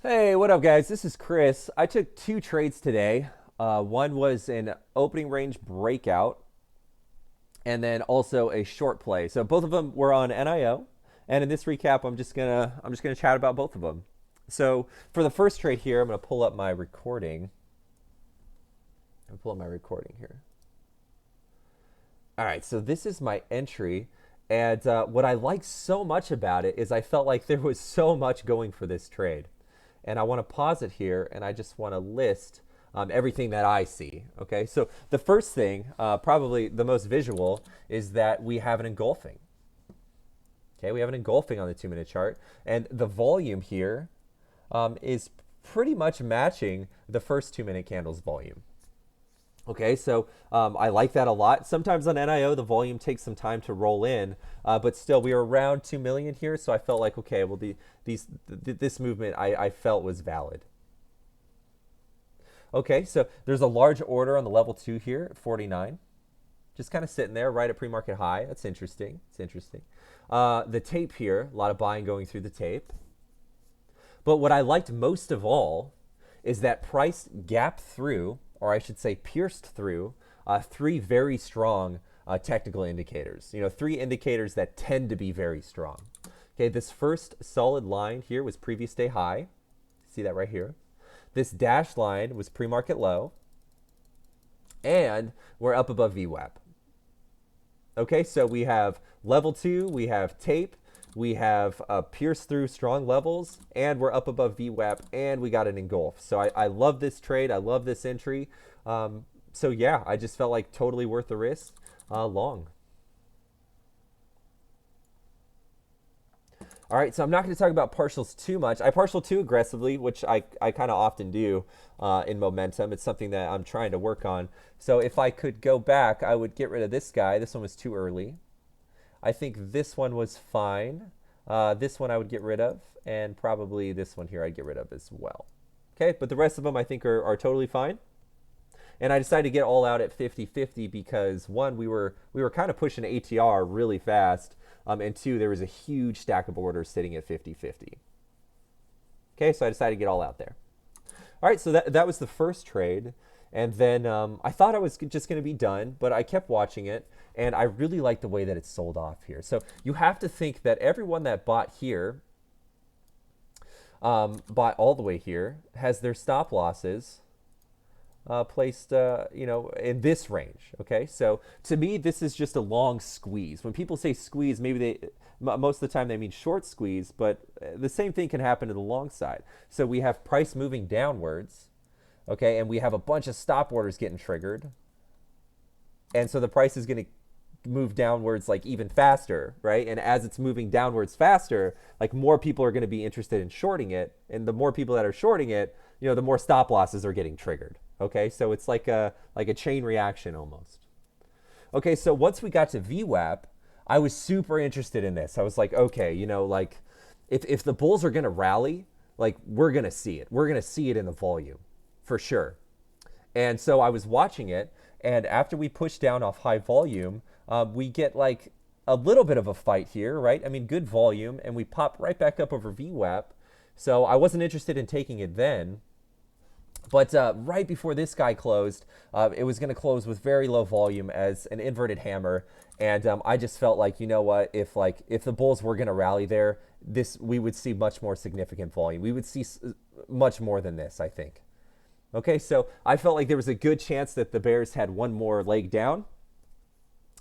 Hey, what up, guys? This is Chris. I took two trades today. One was an opening range breakout, and then also a short play. So both of them were on NIO. And in this recap, I'm just gonna chat about both of them. So for the first trade here, I'm gonna pull up my recording. I'm pull up my recording here. All right, so this is my entry. And what I like so much about it is I felt like there was so much going for this trade. And I want to pause it here and I just want to list everything that I see. Okay, so the first thing, probably the most visual, is that we have an engulfing. Okay, we have an engulfing on the 2-minute chart. And the volume here is pretty much matching the first 2-minute candle's volume. Okay, so I like that a lot. Sometimes on NIO, the volume takes some time to roll in, but still, we are around 2 million here, so I felt like, okay, well, this movement I felt was valid. Okay, so there's a large order on the level 2 here at 49. Just kind of sitting there right at pre-market high. That's interesting. It's interesting. The tape here, a lot of buying going through the tape. But what I liked most of all is that price gap through, or I should say pierced through, three very strong technical indicators. You know, three indicators that tend to be very strong. Okay, this first solid line here was previous day high. See that right here. This dashed line was pre-market low. And we're up above VWAP. Okay, so we have level 2, we have tape, we have pierced through strong levels, and we're up above VWAP, and we got an engulf. So I love this trade. I love this entry. So yeah, I just felt like totally worth the risk long. All right, so I'm not going to talk about partials too much. I partial too aggressively, which I kind of often do in momentum. It's something that I'm trying to work on. So if I could go back, I would get rid of this guy. This one was too early. I think this one was fine. This one I would get rid of, and probably this one here I'd get rid of as well. Okay, but the rest of them I think are totally fine. And I decided to get all out at 50-50 because one, we were kind of pushing ATR really fast, and two, there was a huge stack of orders sitting at 50-50. Okay, so I decided to get all out there. All right, so that was the first trade. And then I thought I was just going to be done, but I kept watching it, and I really like the way that it sold off here. So you have to think that everyone that bought here, bought all the way here, has their stop losses placed, in this range. Okay, so to me, this is just a long squeeze. When people say squeeze, maybe most of the time they mean short squeeze, but the same thing can happen to the long side. So we have price moving downwards, okay, and we have a bunch of stop orders getting triggered, and so the price is going to move downwards like even faster, right? And as it's moving downwards faster, like more people are going to be interested in shorting it, and the more people that are shorting it, the more stop losses are getting triggered. Okay, so it's like a chain reaction almost. Okay, so once we got to VWAP, I was super interested in this. I was like, okay, like if the bulls are going to rally, like we're going to see it. We're going to see it in the volume for sure. And so I was watching it, and after we push down off high volume, we get like a little bit of a fight here, right? I mean, good volume, and we pop right back up over VWAP. So I wasn't interested in taking it then. But right before this guy closed, it was going to close with very low volume as an inverted hammer, and I just felt like, you know what, if the bulls were going to rally there, we would see much more significant volume. We would see much more than this, I think. Okay, so I felt like there was a good chance that the bears had one more leg down,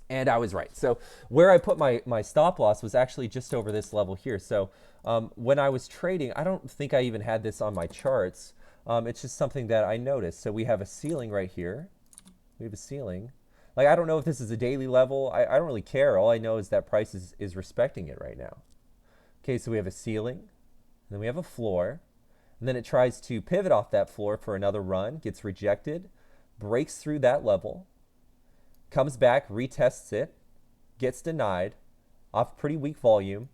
and I was right. So where I put my stop loss was actually just over this level here. So when I was trading, I don't think I even had this on my charts. It's just something that I noticed. So we have a ceiling right here. We have a ceiling. Like, I don't know if this is a daily level. I don't really care. All I know is that price is respecting it right now. Okay, so we have a ceiling, and then we have a floor, and then it tries to pivot off that floor for another run, gets rejected, breaks through that level, comes back, retests it, gets denied, off pretty weak volume,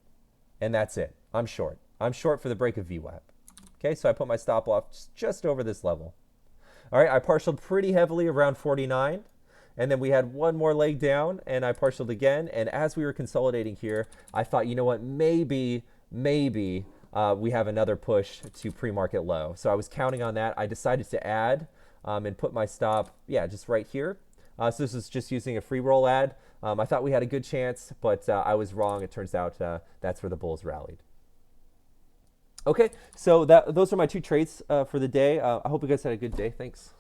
and that's it. I'm short. I'm short for the break of VWAP. Okay, so I put my stop loss just over this level. All right, I partialed pretty heavily around 49, and then we had one more leg down, and I partialed again, and as we were consolidating here, I thought, you know what, maybe we have another push to pre-market low. So I was counting on that. I decided to add and put my stop, yeah, just right here. So this is just using a free roll ad. I thought we had a good chance, but I was wrong. It turns out that's where the bulls rallied. Okay, so those are my 2 trades for the day. I hope you guys had a good day. Thanks.